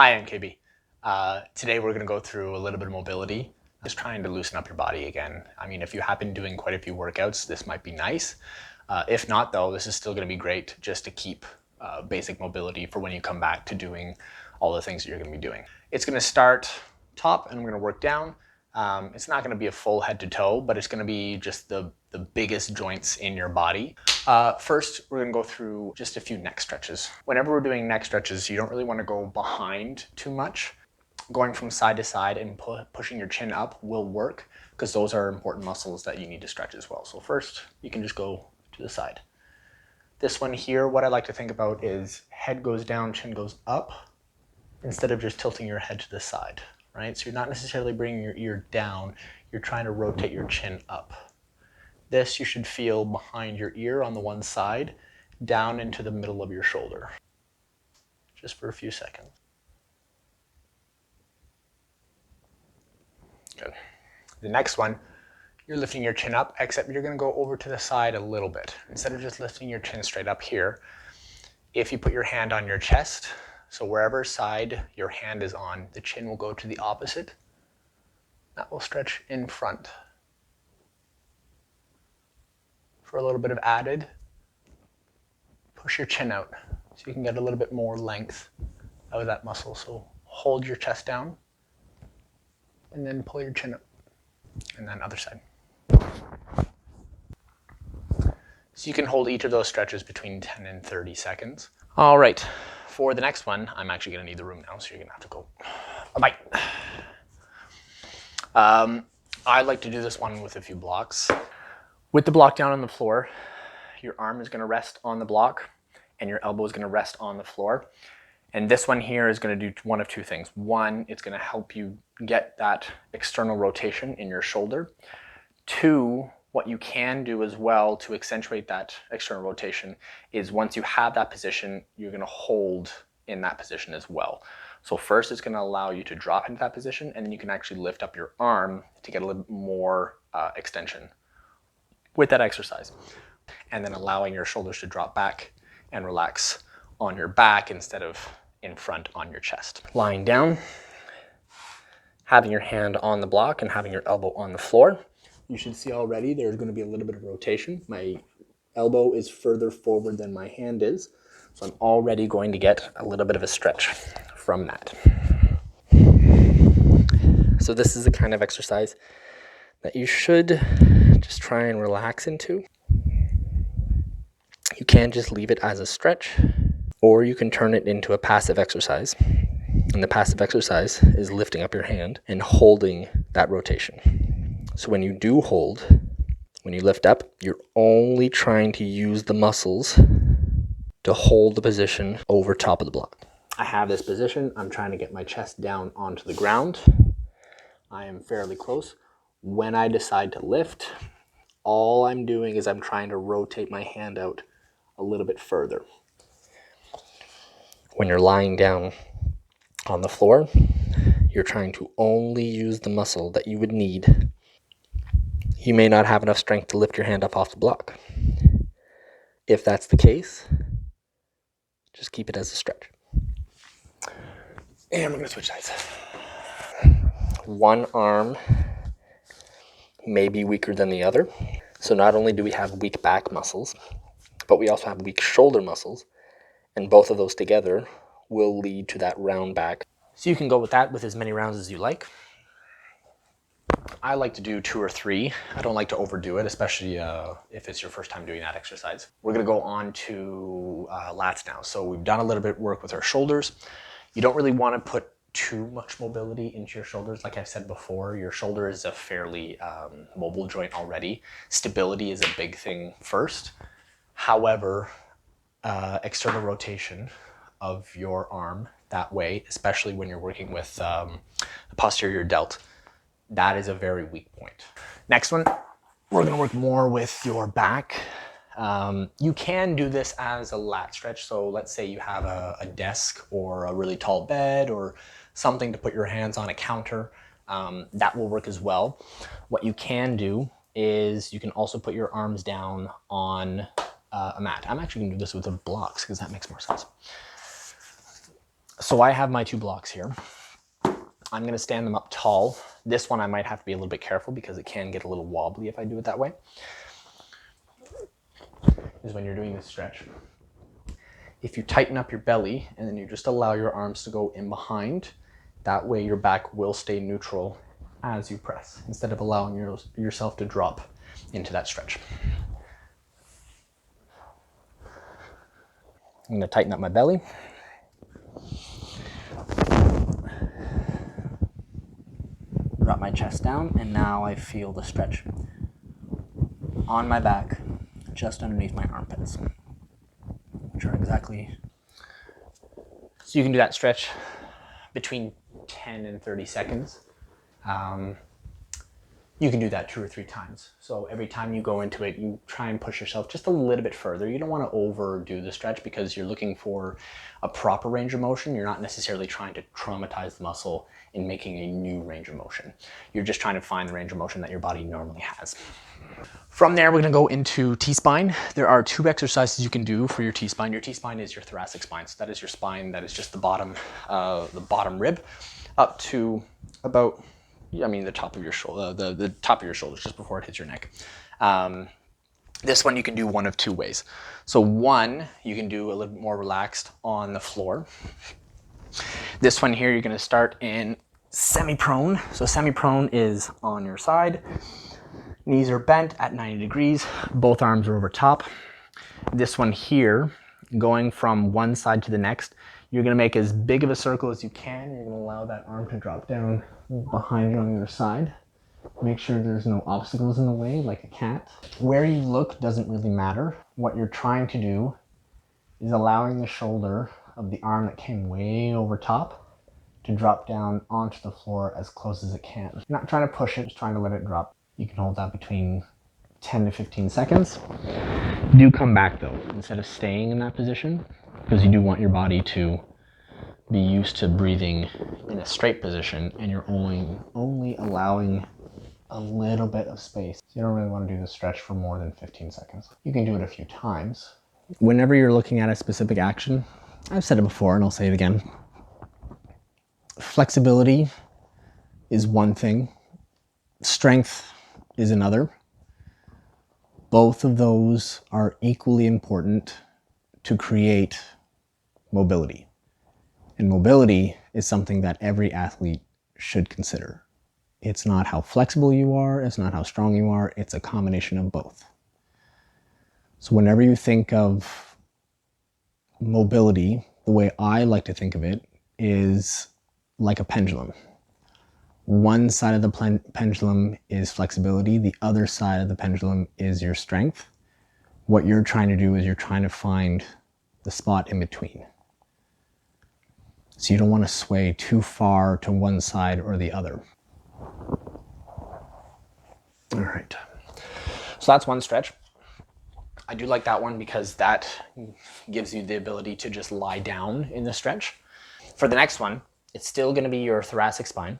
Hi, I'm KB. Today we're going to go through a little bit of mobility, just trying to loosen up your body again. I mean, if you have been doing quite a few workouts, this might be nice. If not, though, this is still going to be great just to keep basic mobility for when you come back to doing all the things that you're going to be doing. It's going to start top and we're going to work down. It's not going to be a full head to toe, but it's going to be just the biggest joints in your body. First, we're going to go through just a few neck stretches. Whenever we're doing neck stretches, you don't really want to go behind too much. Going from side to side and pushing your chin up will work because those are important muscles that you need to stretch as well. So first, you can just go to the side. This one here, what I like to think about is head goes down, chin goes up, instead of just tilting your head to the side, right? So you're not necessarily bringing your ear down, you're trying to rotate your chin up. This you should feel behind your ear on the one side, down into the middle of your shoulder, just for a few seconds. Good. The next one, you're lifting your chin up, except you're going to go over to the side a little bit. Instead of just lifting your chin straight up here, if you put your hand on your chest, so wherever side your hand is on, the chin will go to the opposite. That will stretch in front. For a little bit of added, push your chin out so you can get a little bit more length out of that muscle. So hold your chest down and then pull your chin up. And then other side. So you can hold each of those stretches between 10 and 30 seconds. All right, for the next one, I'm actually gonna need the room now, so you're gonna have to go a bite. I like to do this one with a few blocks. With the block down on the floor, your arm is going to rest on the block and your elbow is going to rest on the floor. And this one here is going to do one of two things. One, it's going to help you get that external rotation in your shoulder. Two, what you can do as well to accentuate that external rotation is once you have that position, you're going to hold in that position as well. So first, it's going to allow you to drop into that position, and then you can actually lift up your arm to get a little more extension with that exercise. And then allowing your shoulders to drop back and relax on your back instead of in front on your chest. Lying down, having your hand on the block and having your elbow on the floor. You should see already there's going to be a little bit of rotation. My elbow is further forward than my hand is, so I'm already going to get a little bit of a stretch from that. So this is the kind of exercise that you should just try and relax into. You can just leave it as a stretch, or you can turn it into a passive exercise. And the passive exercise is lifting up your hand and holding that rotation. So when you do hold, when you lift up, you're only trying to use the muscles to hold the position over top of the block. I have this position. I'm trying to get my chest down onto the ground. I am fairly close. When I decide to lift, all I'm doing is I'm trying to rotate my hand out a little bit further. When you're lying down on the floor, you're trying to only use the muscle that you would need. You may not have enough strength to lift your hand up off the block. If that's the case, just keep it as a stretch. And we're going to switch sides. One arm may be weaker than the other. So not only do we have weak back muscles, but we also have weak shoulder muscles. And both of those together will lead to that round back. So you can go with that with as many rounds as you like. I like to do 2 or 3. I don't like to overdo it, especially if it's your first time doing that exercise. We're going to go on to lats now. So we've done a little bit of work with our shoulders. You don't really want to put too much mobility into your shoulders. Like I've said before, your shoulder is a fairly mobile joint already. Stability is a big thing first. However, external rotation of your arm that way, especially when you're working with the posterior delt, that is a very weak point. Next one, we're going to work more with your back. You can do this as a lat stretch. So let's say you have a desk or a really tall bed or something to put your hands on, a counter. That will work as well. What you can do is you can also put your arms down on a mat. I'm actually going to do this with the blocks because that makes more sense. So I have my 2 blocks here. I'm going to stand them up tall. This one I might have to be a little bit careful because it can get a little wobbly if I do it that way. Is when you're doing this stretch. If you tighten up your belly and then you just allow your arms to go in behind, that way your back will stay neutral as you press, instead of allowing yourself to drop into that stretch. I'm going to tighten up my belly. Drop my chest down, and now I feel the stretch on my back, just underneath my armpits, which are exactly... So you can do that stretch between 10 and 30 seconds. You can do that 2 or 3 times. So every time you go into it, you try and push yourself just a little bit further. You don't want to overdo the stretch because you're looking for a proper range of motion. You're not necessarily trying to traumatize the muscle in making a new range of motion. You're just trying to find the range of motion that your body normally has. From there, we're going to go into T-spine. There are 2 exercises you can do for your T-spine. Your T-spine is your thoracic spine. So that is your spine that is just the bottom rib up to about, the top of your shoulder, the top of your shoulders, just before it hits your neck. This one you can do one of 2 ways. So one, you can do a little bit more relaxed on the floor. This one here, you're going to start in semi-prone. So semi-prone is on your side. Knees are bent at 90 degrees. Both arms are over top. This one here, going from one side to the next, you're going to make as big of a circle as you can. You're going to allow that arm to drop down behind you on the other side. Make sure there's no obstacles in the way, like a cat. Where you look doesn't really matter. What you're trying to do is allowing the shoulder of the arm that came way over top to drop down onto the floor as close as it can. You're not trying to push it, just trying to let it drop. You can hold that between 10 to 15 seconds. Do come back though, instead of staying in that position, because you do want your body to be used to breathing in a straight position, and you're only allowing a little bit of space. So you don't really want to do the stretch for more than 15 seconds. You can do it a few times. Whenever you're looking at a specific action, I've said it before and I'll say it again, flexibility is one thing, strength is another. Both of those are equally important to create mobility. And mobility is something that every athlete should consider. It's not how flexible you are, it's not how strong you are, it's a combination of both. So whenever you think of mobility, the way I like to think of it is like a pendulum. One side of the pendulum is flexibility, the other side of the pendulum is your strength. What you're trying to do is you're trying to find the spot in between. So you don't want to sway too far to one side or the other. All right. So that's one stretch. I do like that one because that gives you the ability to just lie down in the stretch. For the next one, it's still going to be your thoracic spine.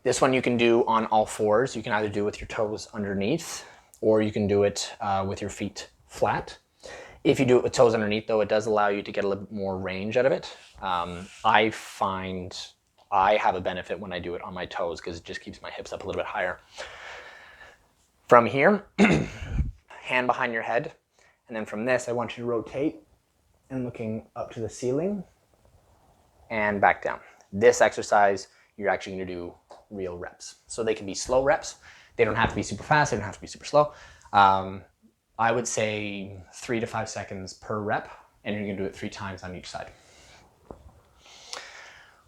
This one you can do on all fours. You can either do with your toes underneath, or you can do it with your feet flat. If you do it with toes underneath, though, it does allow you to get a little bit more range out of it. I find I have a benefit when I do it on my toes because it just keeps my hips up a little bit higher. From here, hand behind your head, and then from this, I want you to rotate and looking up to the ceiling and back down. This exercise, you're actually going to do real reps. So they can be slow reps. They don't have to be super fast. They don't have to be super slow. I would say 3 to 5 seconds per rep, and you're going to do it 3 times on each side.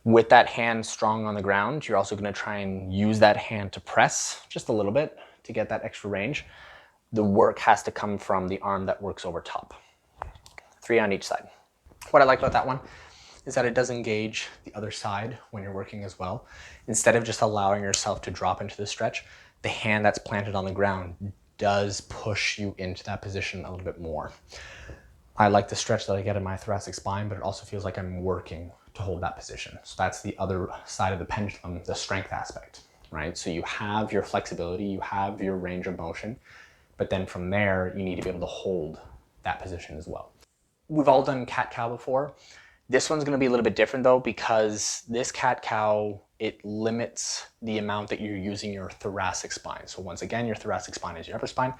With that hand strong on the ground, you're also going to try and use that hand to press just a little bit to get that extra range. The work has to come from the arm that works over top. 3 on each side. What I like about that one is that it does engage the other side when you're working as well. Instead of just allowing yourself to drop into the stretch, the hand that's planted on the ground does push you into that position a little bit more. I like the stretch that I get in my thoracic spine, but it also feels like I'm working to hold that position. So that's the other side of the pendulum, the strength aspect, right? So you have your flexibility, you have your range of motion, but then from there, you need to be able to hold that position as well. We've all done cat-cow before. This one's gonna be a little bit different though, because this cat-cow, it limits the amount that you're using your thoracic spine. So once again, your thoracic spine is your upper spine.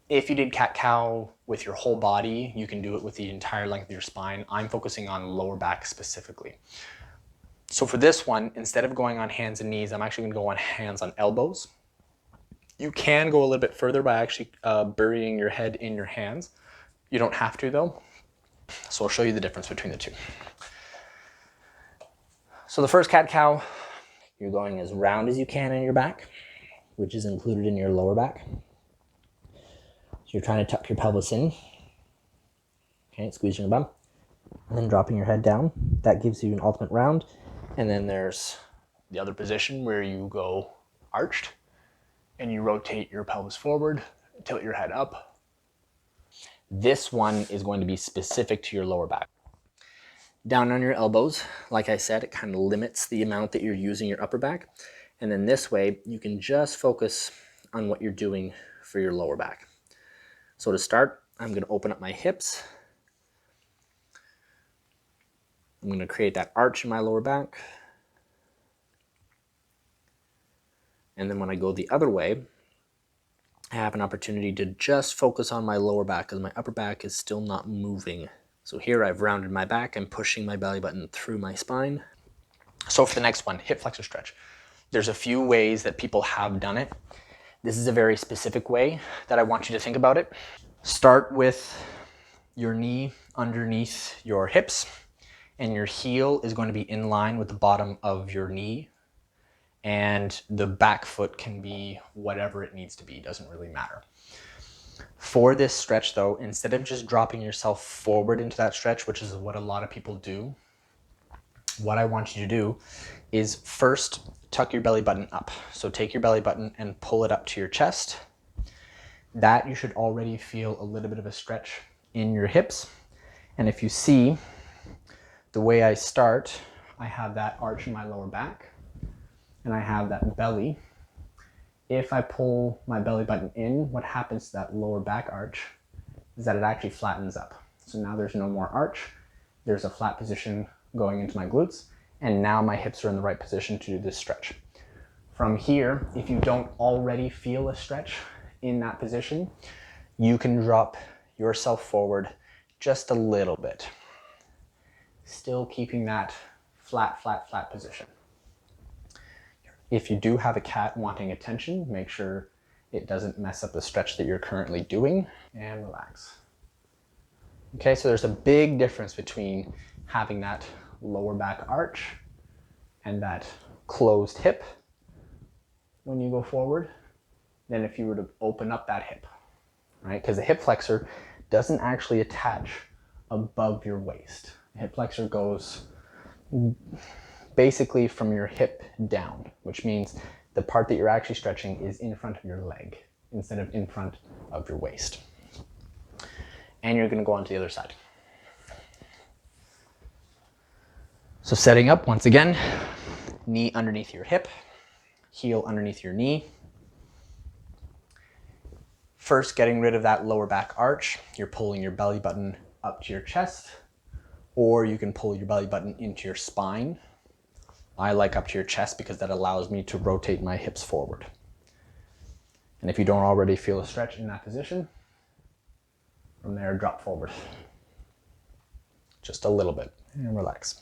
If you did cat-cow with your whole body, you can do it with the entire length of your spine. I'm focusing on lower back specifically. So for this one, instead of going on hands and knees, I'm actually gonna go on hands on elbows. You can go a little bit further by actually burying your head in your hands. You don't have to though. So I'll show you the difference between the two. So the first cat-cow, you're going as round as you can in your back, which is included in your lower back. So you're trying to tuck your pelvis in. Okay, squeezing your bum. And then dropping your head down. That gives you an ultimate round. And then there's the other position where you go arched and you rotate your pelvis forward, tilt your head up. This one is going to be specific to your lower back. Down on your elbows, like I said, it kind of limits the amount that you're using your upper back. And then this way, you can just focus on what you're doing for your lower back. So to start, I'm going to open up my hips. I'm going to create that arch in my lower back. And then when I go the other way, I have an opportunity to just focus on my lower back because my upper back is still not moving. So here I've rounded my back. I'm pushing my belly button through my spine. So for the next one, hip flexor stretch. There's a few ways that people have done it. This is a very specific way that I want you to think about it. Start with your knee underneath your hips, and your heel is going to be in line with the bottom of your knee, and the back foot can be whatever it needs to be, doesn't really matter. For this stretch though, instead of just dropping yourself forward into that stretch, which is what a lot of people do, what I want you to do is first tuck your belly button up. So take your belly button and pull it up to your chest. That you should already feel a little bit of a stretch in your hips. And if you see the way I start, I have that arch in my lower back and I have that belly. If I pull my belly button in, what happens to that lower back arch is that it actually flattens up. So now there's no more arch. There's a flat position going into my glutes, and now my hips are in the right position to do this stretch. From here, if you don't already feel a stretch in that position, you can drop yourself forward just a little bit, still keeping that flat, flat, flat position. If you do have a cat wanting attention, make sure it doesn't mess up the stretch that you're currently doing, and relax. Okay, so there's a big difference between having that lower back arch and that closed hip when you go forward than if you were to open up that hip, right? Because the hip flexor doesn't actually attach above your waist. The hip flexor goes basically from your hip down, which means the part that you're actually stretching is in front of your leg instead of in front of your waist. And you're going to go on to the other side. So setting up, once again, knee underneath your hip, heel underneath your knee. First, getting rid of that lower back arch, you're pulling your belly button up to your chest, or you can pull your belly button into your spine. I like up to your chest because that allows me to rotate my hips forward. And if you don't already feel a stretch in that position, from there, drop forward. Just a little bit, and relax.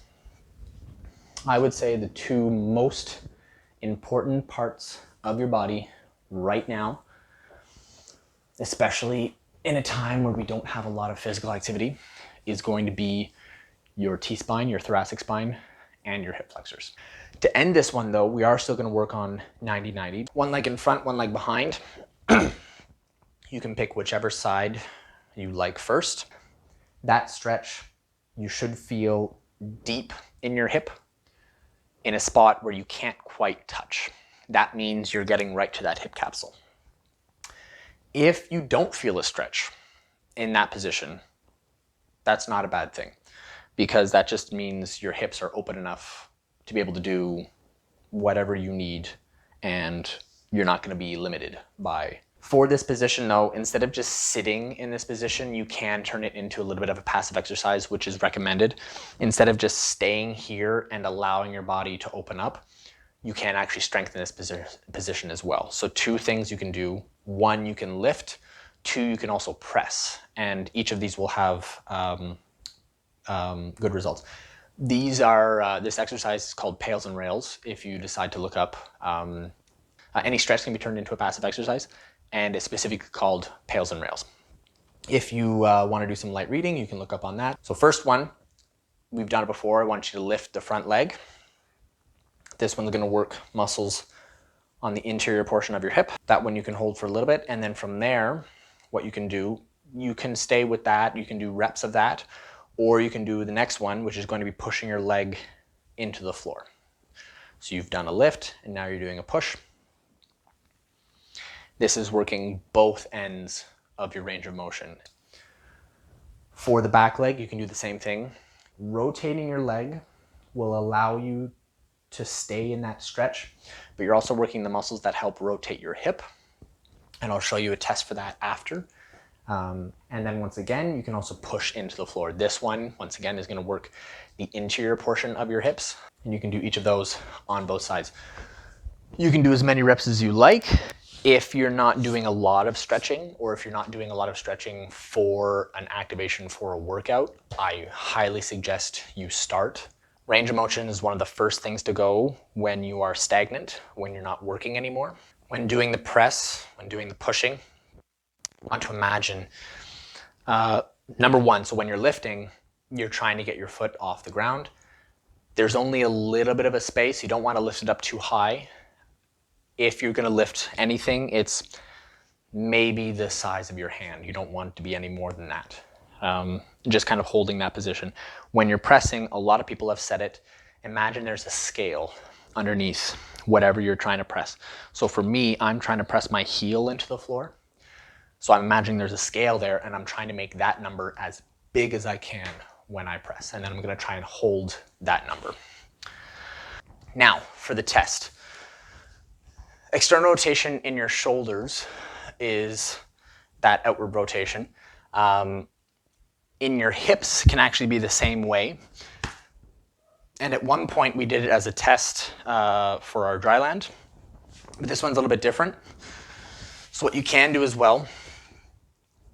I would say the two most important parts of your body right now, especially in a time where we don't have a lot of physical activity, is going to be your T-spine, your thoracic spine, and your hip flexors. To end this one though, we are still going to work on 90-90. One leg in front, one leg behind. You can pick whichever side you like first. That stretch, you should feel deep in your hip in a spot where you can't quite touch. That means you're getting right to that hip capsule. If you don't feel a stretch in that position, that's not a bad thing, because that just means your hips are open enough to be able to do whatever you need, and you're not going to be limited by For this position though, instead of just sitting in this position, you can turn it into a little bit of a passive exercise, which is recommended. Instead of just staying here and allowing your body to open up, you can actually strengthen this position as well. So 2 things you can do. 1, you can lift. 2, you can also press. And each of these will have good results. These are, this exercise is called Pails and Rails. If you decide to look up, any stretch can be turned into a passive exercise, and it's specifically called Pails and Rails. If you want to do some light reading, you can look up on that. So first one, we've done it before. I want you to lift the front leg. This one's going to work muscles on the interior portion of your hip. That one you can hold for a little bit, and then from there, what you can do, you can stay with that. You can do reps of that, or you can do the next one, which is going to be pushing your leg into the floor. So you've done a lift, and now you're doing a push. This is working both ends of your range of motion. For the back leg, you can do the same thing. Rotating your leg will allow you to stay in that stretch, but you're also working the muscles that help rotate your hip. And I'll show you a test for that after. And then once again, you can also push into the floor. This one, once again, is going to work the interior portion of your hips, and you can do each of those on both sides. You can do as many reps as you like. If you're not doing a lot of stretching, or if you're not doing a lot of stretching for an activation for a workout, I highly suggest you start. Range of motion is one of the first things to go when you are stagnant, when you're not working anymore. When doing the press, when doing the pushing, I want to imagine, number one, so when you're lifting, you're trying to get your foot off the ground. There's only a little bit of a space. You don't want to lift it up too high. If you're going to lift anything, it's maybe the size of your hand. You don't want it to be any more than that. Just kind of holding that position. When you're pressing, a lot of people have said it, imagine there's a scale underneath whatever you're trying to press. So for me, I'm trying to press my heel into the floor. So I'm imagining there's a scale there, and I'm trying to make that number as big as I can when I press. And then I'm going to try and hold that number. Now, for the test. External rotation in your shoulders is that outward rotation. In your hips can actually be the same way. And at one point we did it as a test for our dry land, but this one's a little bit different. So what you can do as well,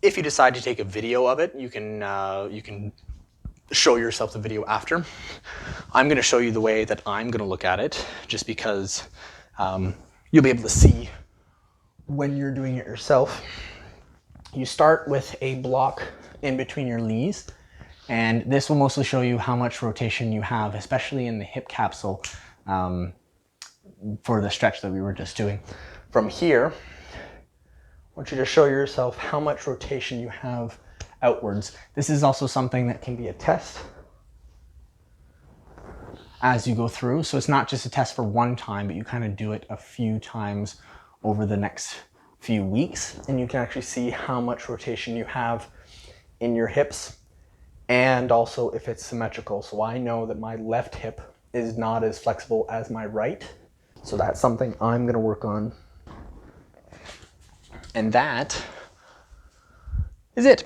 if you decide to take a video of it, you can show yourself the video after. I'm going to show you the way that I'm going to look at it, just because you'll be able to see when you're doing it yourself. You start with a block in between your knees, and this will mostly show you how much rotation you have, especially in the hip capsule for the stretch that we were just doing. From here, I want you to show yourself how much rotation you have outwards. This is also something that can be a test as you go through. So it's not just a test for one time, but you kind of do it a few times over the next few weeks, and you can actually see how much rotation you have in your hips, and also if it's symmetrical. So I know that my left hip is not as flexible as my right. So that's something I'm going to work on. And that is it.